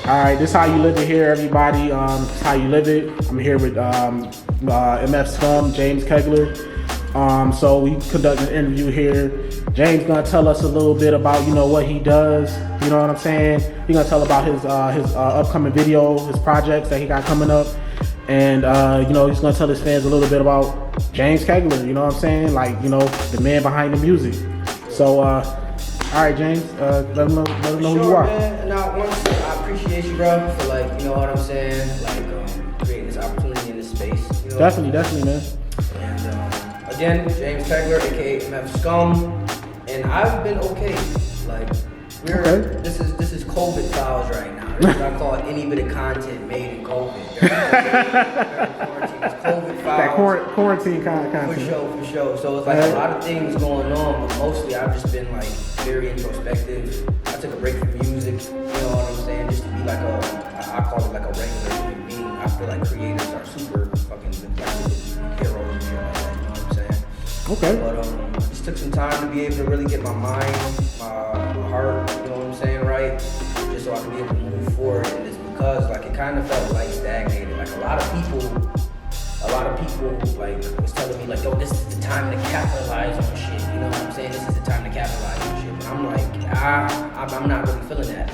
All right, this is How You Live It here, everybody. This is How You Live It. I'm here with MF SKUM, James Kegler. So we conducted an interview here. James gonna tell us a little bit about, what he does. You know what I'm saying? He's gonna tell about his upcoming video, his projects that he got coming up, and he's gonna tell his fans a little bit about James Kegler. You know what I'm saying? Like, the man behind the music. So, all right, James, let them know who you are. Man. Now, once I appreciate you, bro, for creating this opportunity in this space. Definitely, man. And again, James Kegler, aka MF SKUM, and I've been okay. This is COVID files right now. That's what I call any bit of content made in COVID. Quarantine. It's COVID files. That quarantine kind of content. For sure. So it's a lot of things going on, but mostly I've just been very introspective. I took a break from music, you know what I'm saying? Just to be I call it a regular human being. I feel like creators are super fucking heroes and shit like that, you know what I'm saying? Okay. But I just took some time to be able to really get my mind, my heart, you know what I'm saying, right? Just so I can be able to move forward in this, because it kind of felt stagnated. A lot of people was telling me yo, this is the time to capitalize on shit. You know what I'm saying? This is the time to capitalize on shit. But I'm not really feeling that.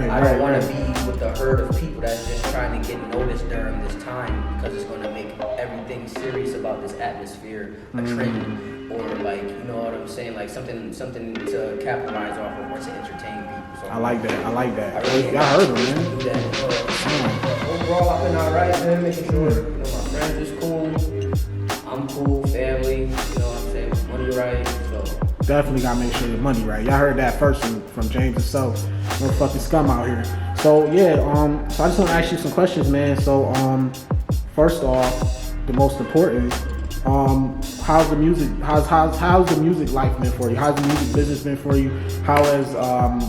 I don't want to be with the herd of people that's just trying to get noticed during this time, because it's going to make everything serious about this atmosphere a trend, or you know what I'm saying? Something to capitalize off of or to entertain people. So I like that. I Y'all heard him, man. Do that. Overall, I've been alright, man. Making sure my friends is cool. I'm cool, family. You know what I'm saying? Money right. So definitely gotta make sure your money right. Y'all heard that first from James himself. No fucking scum out here. So yeah, so I just want to ask you some questions, man. So first off, the most important, how's the music life been for you? How's the music business been for you? How has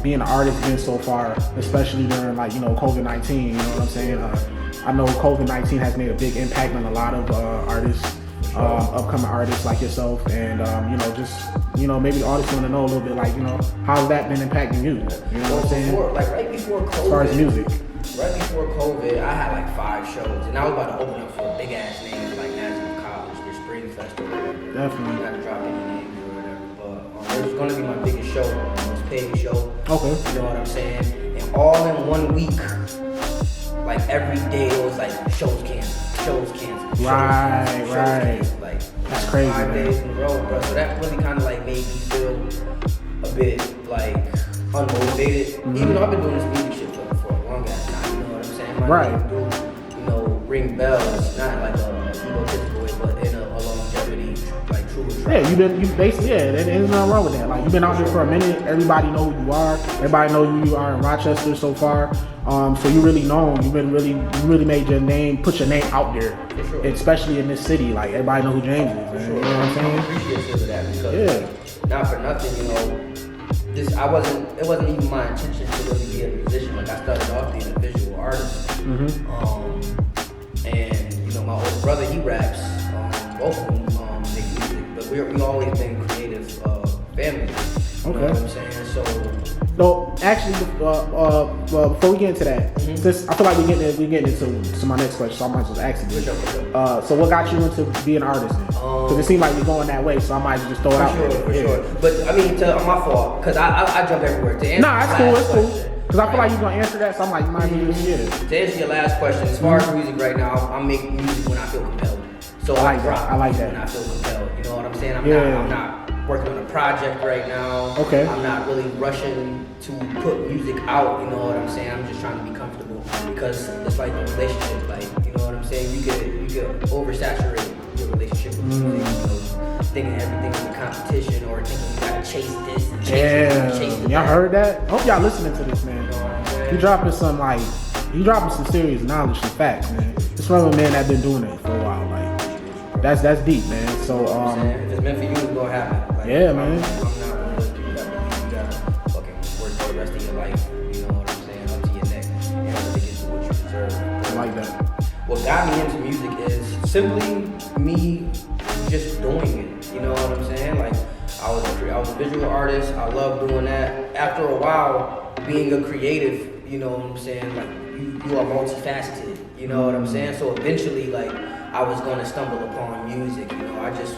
being an artist been so far, especially during COVID-19? You know what I'm saying? I know COVID-19 has made a big impact on a lot of artists, upcoming artists like yourself, and maybe the artists want to know a little bit how's that been impacting you? You know what I'm saying? Right before COVID, as far as music. Right before COVID, I had 5 shows, and I was about to open up for a big ass name National College, their Spring Festival. Definitely. I'm not to drop any names or whatever, but it was going to be my biggest show, most paid show. Okay. You know what I'm saying? And all in 1 week, every day it was shows canceled. Right. That's crazy. 5 days in a row, bro. So that really kind of made me feel a bit unmotivated. Even though I've been doing this music shit for a long ass time, you know what I'm saying? My name do, ring bells, not a egotistical way, but in a longevity, true and true. Yeah, there's nothing wrong with that. You've been out there for a minute. Everybody know who you are. Everybody know who you are in Rochester so far. So you really known. You really made your name, put your name out there, sure. Especially in this city. Everybody know who James is. Man. Sure. You know what I'm saying? I'm appreciative of that, because not for nothing, it wasn't even my intention to really be a musician. I started off being a visual artist. And my older brother, he raps. Both of them make music, but we always been creative family. You know what I'm saying? So no, actually, before we get into that, since I feel like we're getting into my next question, so I might just ask you. For sure. So what got you into being an artist? Because it seemed like you're going that way, so I might just throw it out there. For sure. But my fault, because I jump everywhere. Nah, it's cool. Because I feel like you're going to answer that, so I'm like, you might as well just To answer your last question, as far as music right now, I'm making music when I feel compelled. So I like that. When I feel compelled. You know what I'm saying? I'm not working on a project right now. Okay. I'm not really rushing to put music out. You know what I'm saying? I'm just trying to be comfortable, because it's like a relationship. You know what I'm saying? You get oversaturate your relationship with music. Thinking everything is a competition, or thinking you gotta chase this and chase it. Y'all heard that? Hope y'all listening to this, man. He dropping some serious knowledge and facts, man. It's from a man that been doing it for a while. That's deep, man. So if it's meant for you, it's gonna happen. Man. I'm not one of those people that believe you gotta fucking work for the rest of your life. You know what I'm saying? Up to your neck, and really get to what you deserve. I like that. What got me into music is simply me just doing it. You know what I'm saying? I was a visual artist. I love doing that. After a while, being a creative you know what I'm saying? Like you are multifaceted, you know what I'm saying? So eventually, like, I was gonna stumble upon music, you know. I was a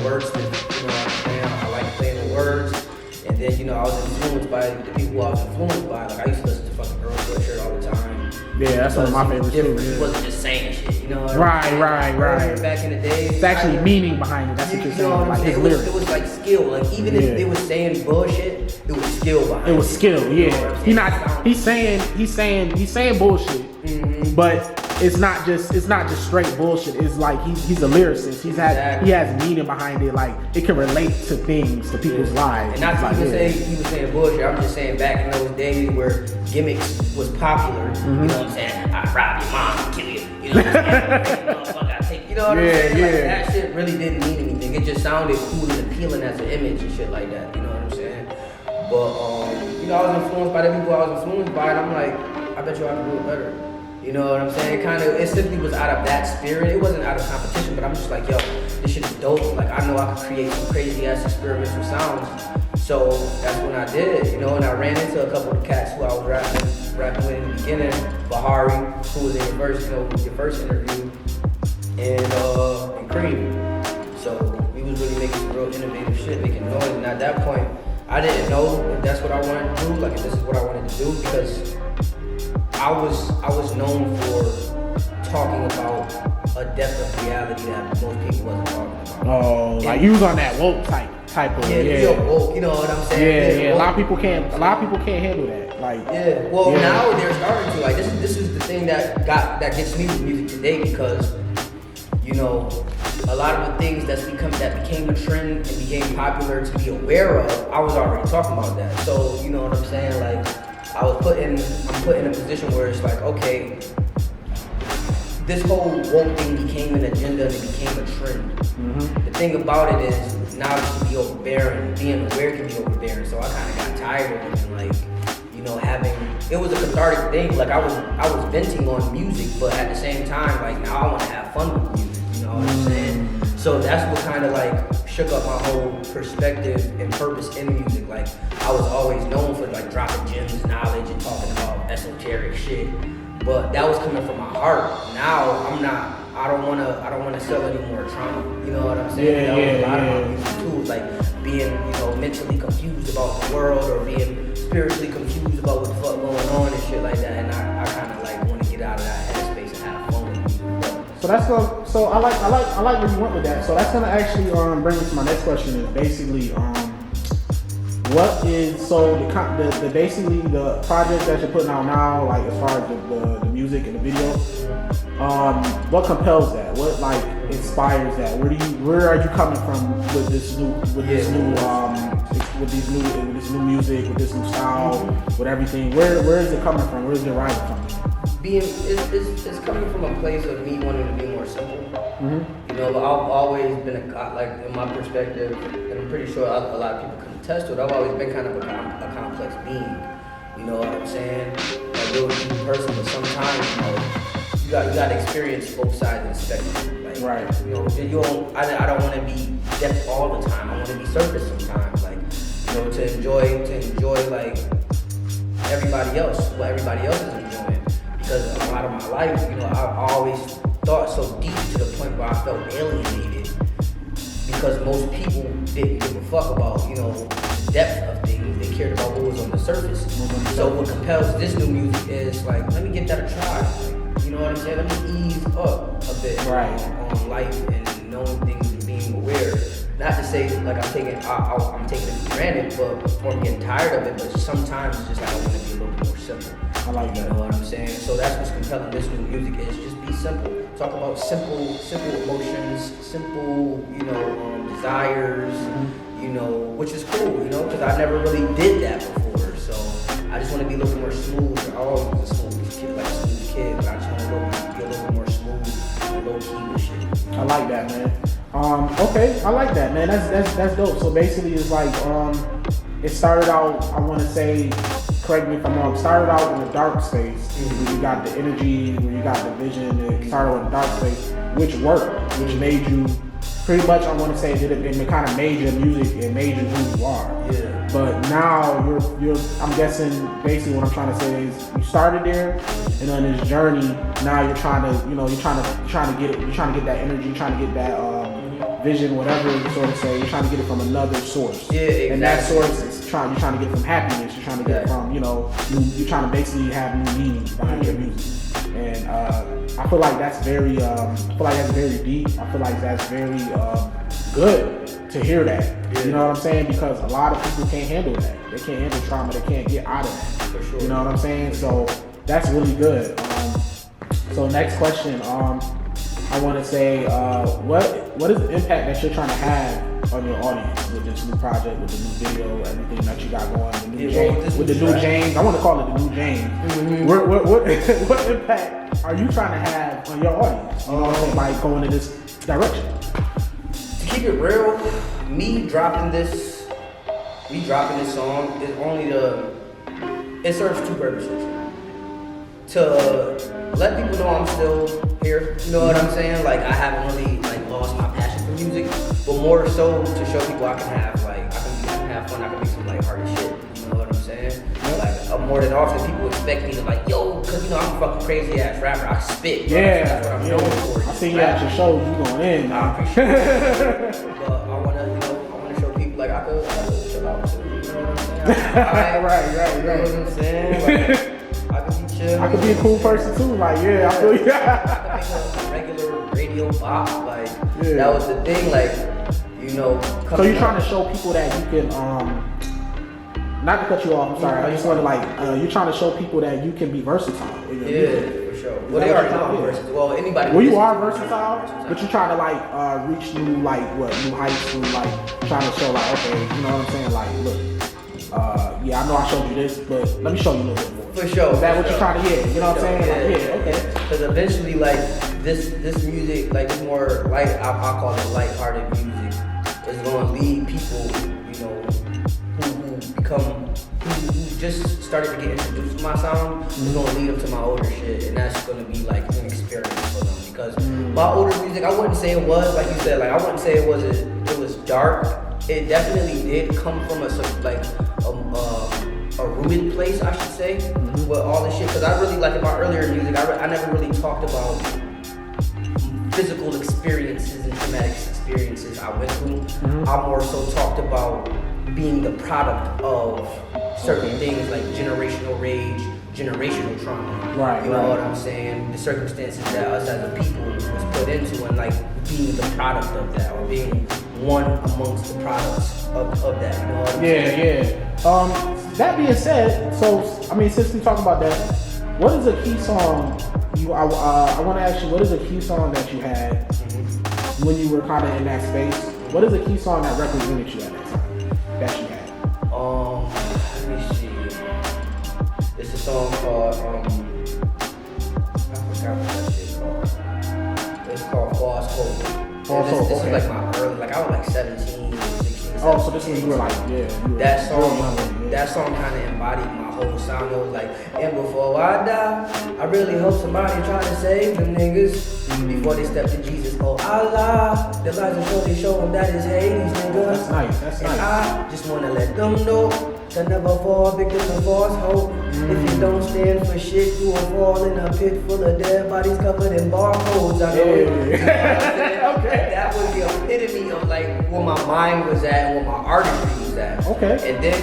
wordsmith, you know what I'm saying? I like playing the words, and then, you know, I was influenced by the people I was influenced by. Like, I used to listen to fucking Girl Sweatshirt all the time. Yeah, that's one of my favorites too. He wasn't just saying shit, you know. Right. Back in the day, it's actually meaning behind it. That's what you're saying. Like his lyrics. It was like skill. Like even if they was saying bullshit, it was skill behind it. It was skill, yeah. He's saying bullshit, but it's not just straight bullshit. It's like he's a lyricist. He has meaning behind it. Like it can relate to things, to people's lives. And not to even say he was saying bullshit. I'm just saying back in those days where gimmicks was popular. You know what I'm saying? I rob your mom, kill you. You know what I'm saying? Motherfucker, I take. You know what I'm saying? Like, that shit really didn't mean anything. It just sounded cool and appealing as an image and shit like that. You know what I'm saying? But you know, I was influenced by the people I was influenced by, and I'm like, I bet you I can do it better. You know what I'm saying? It simply was out of that spirit. It wasn't out of competition, but I'm just like, yo, this shit is dope. Like, I know I could create some crazy ass experimental sounds. So that's when I did it, you know, and I ran into a couple of cats who I was rapping with in the beginning. Bahari, who was in your first interview, and Cream. So we was really making some real innovative shit, making noise. And at that point, I didn't know if that's what I wanted to do, like if this is what I wanted to do, because I was known for talking about a depth of reality that most people wasn't talking about. Oh, like you was on that woke type of woke, you know what I'm saying? Yeah. A lot of people can't handle that. Like now they're starting to. Like this is the thing that gets me with music today, because you know, a lot of the things that became a trend and became popular to be aware of, I was already talking about that. So you know what I'm saying? Like I'm put in a position where it's like, okay, this whole woke thing became an agenda and it became a trend. The thing about it is now it can be overbearing. Being aware can be overbearing. So I kind of got tired of it, and like, you know, it was a cathartic thing. Like I was venting on music, but at the same time, like now I want to have fun with music. You know what I'm saying? So that's what kind of like shook up my whole perspective and purpose in music. Like I was always known for like dropping gems, knowledge, and talking about esoteric shit. But that was coming from my heart. Now I don't wanna sell any more trauma. You know what I'm saying? That was a lot of my music too, like being, you know, mentally confused about the world, or being spiritually confused about what the fuck going on and shit like that. And I kinda like wanna get out of that headspace and have fun with music. So I like where you went with that. So that's gonna actually bring me to my next question. Is basically what is the basically the project that you're putting out now, like as far as the music and the video, what compels that? What like inspires that? Where are you coming from with this new music, with this new style, with everything? Where is it coming from? Where is it rising from? It's coming from a place of me wanting to be more simple. You know, but I've always been like in my perspective, and I'm pretty sure a lot of people can attest to it. I've always been kind of a complex being. You know what I'm saying? A real deep person, but sometimes, you know, you got to experience both sides of the spectrum. Like, right. You know, I don't want to be depth all the time. I want to be surface sometimes. Like, you know, to enjoy like everybody else, what everybody else is enjoying. Because a lot of my life, you know, I've always thought so deep to the point where I felt alienated, because most people didn't give a fuck about, you know, the depth of things. They cared about what was on the surface. So what compels this new music is like, let me get that a try. Like, you know what I'm saying? Let me ease up a bit on life and knowing things and being aware. Not to say like I'm taking it for granted, or I'm getting tired of it, but sometimes it's just like I want to be a little bit more simple. I like that. You know what I'm saying? So that's what's compelling this new music is just be simple. Talk about simple emotions, simple, you know, desires, you know, which is cool, you know, because I never really did that before. So I just want to be a little more smooth. I always was a smooth kid, but I just want to be a little more smooth and low key with shit. I like that, man. Okay, I like that, man. That's dope. So basically, it's like it started out. I want to say, correct me if I'm wrong. Started out in the dark space. Where you got the energy, where you got the vision. It started with the dark space, which worked, which made you pretty much I want to say that it kind of made your music and made you who you are. Yeah. But now you're I'm guessing basically what I'm trying to say is you started there, and on this journey now you're trying to you're trying to get that energy, you're trying to get that vision, whatever you sort of say. You're trying to get it from another source. Yeah, exactly. And that source is you're trying to get it from happiness. You're trying to get it from you're trying to basically have new meaning behind your music. And I feel like that's very deep. I feel like that's very good to hear that. Yeah. You know what I'm saying? Because a lot of people can't handle that. They can't handle trauma. They can't get out of that. For sure. You know what I'm saying? So that's really good. So next question. I want to say, what is the impact that you're trying to have on your audience with this new project, with the new video, everything that you got going, the new James, with the new James? I want to call it the new James. Mm-hmm. What impact are you trying to have on your audience? You know what I'm saying, by going in this direction? To keep it real, me dropping this song is only it serves two purposes. To let people know I'm still here, you know what I'm saying? Like I haven't really lost my passion for music, but more so to show people I can have I can have fun, I can make some lighthearted shit, you know what I'm saying? More than often people expect me to cause I'm a fucking crazy ass rapper, I spit. Yeah, that's what I'm known for. I see you at your shows, you going in. I appreciate it. But I wanna show people I could chill out too, you know what I'm saying? Right. You know what I'm saying? I could be chill. I could be a cool person too. I feel you. I could make a regular radio pop. That was the thing. So you're trying to show people that you can, not to cut you off. I'm sorry. I just want to you're trying to show people that you can be versatile. Yeah, for sure. Well, they already know I'm versatile. Well, anybody. Well, you are versatile, but you're trying to reach new new heights through trying to show okay, you know what I'm saying? Look, yeah, I know I showed you this, but let me show you a little bit more. For sure. Is that what you're trying to hear? You know what I'm saying? Yeah, okay. Because eventually, this music, it's more light. I call it lighthearted music. It's going to lead people, who just started to get introduced to my sound. It's going to lead them to my older shit, and that's going to be an experience for them. Because my older music, I wouldn't say it was like you said. I wouldn't say it was dark. It definitely did come from a rooted place, I should say, with all this shit. Because I really, in my earlier music, I never really talked about physical experiences and traumatic experiences I went through. I more so talked about being the product of certain things like generational rage, generational trauma. Right. You know what I'm saying? The circumstances that us as a people was put into, and being the product of that, or being one amongst the products of that. You know what I'm saying? Yeah. That being said, since we talk about that, what is a key song I want to ask you, what is a key song that you had when you were kind of in that space? What is a key song that represented you at that time that you had? Let me see. It's a song called I forgot what that shit called. It's called False Hope. This is my early, I was 17, 16. Oh, so this one you were that song kind of embodied my whole sound. It was and before I die, I really hope somebody try to save them niggas before they step to Jesus. Oh Allah, the lies and show they show them that is Hades, nigga. That's nice. I just wanna let them know to never fall victim to false hope. If you don't stand for shit, you will fall in a pit full of dead bodies covered in barcodes. I know it. Okay. That was the epitome of where my mind was at and where my artistry was at. Okay. And then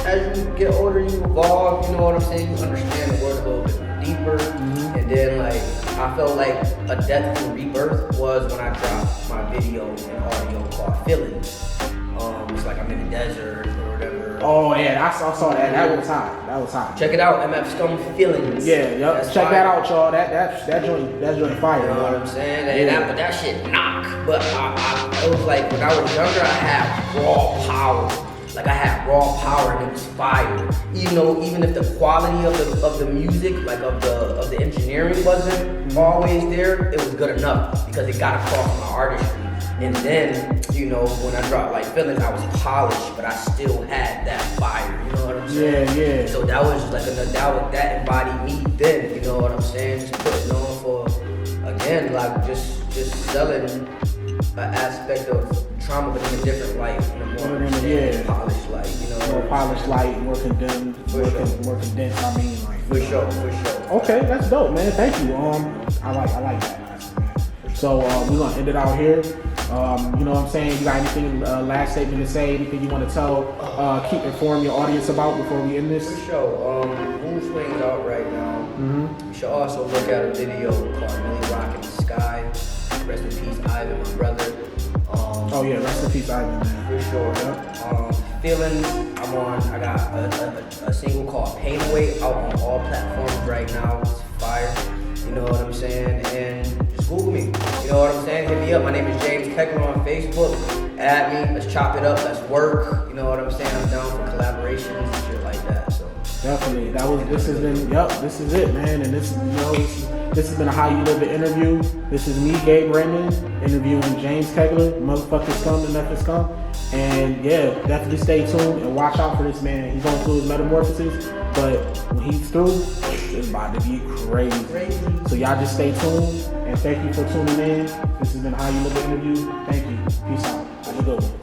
as you get older, you evolve. You know what I'm saying? You understand the word a little bit deeper. And then I felt like a death and rebirth was when I dropped my video and audio called FILMZ. It's I'm in the desert or whatever. Oh yeah, I saw that. That was hot. Check it out, MF SKUM FILMZ. Yeah, yep. Check fire. that out, y'all. That joint fire. You know what I'm saying? But that shit knock. But it was when I was younger, I had raw power. I had raw power and it was fire. Even if the quality of the music, of the engineering wasn't always there, it was good enough because it got across my artistry. And then, when I dropped FILMZ, I was polished, but I still had that fire. You know what I'm saying? Yeah. So that was just that embodied me then. You know what I'm saying? Just putting on for, again, just selling an aspect of trauma, but in a different light, in a more polished light, you know. More polished light, more condemned, more condensed. I mean, like. For sure. Okay, that's dope, man. Thank you. I like that, man. So we're gonna end it out here. You know what I'm saying? You got anything, last statement to say? Anything you want to tell? Inform your audience about before we end this? For sure. Moon Swings out right now. You should also look at a video called "Really Rockin' the Sky." Rest in peace, Ivan, my brother. Oh yeah, rest in peace, Ivan, man. For sure. FILMZ, I got a single called Pain Away out on all platforms right now. It's fire. You know what I'm saying? And just Google me. You know what I'm saying? Hit me up. My name is James Kegler on Facebook. Add me. Let's chop it up. Let's work. You know what I'm saying? I'm down for collaborations and shit like that. So definitely. This is it, man. And this has been a How You Live It interview. This is me, Gabe Raymond, interviewing James Kegler, motherfucking Scum and MF Scum. And yeah, definitely stay tuned and watch out for this man. He's going through his metamorphosis, but when he's through, it's about to be crazy. So y'all just stay tuned, and thank you for tuning in. This has been How You Live It interview. Thank you. Peace out. Have a good one.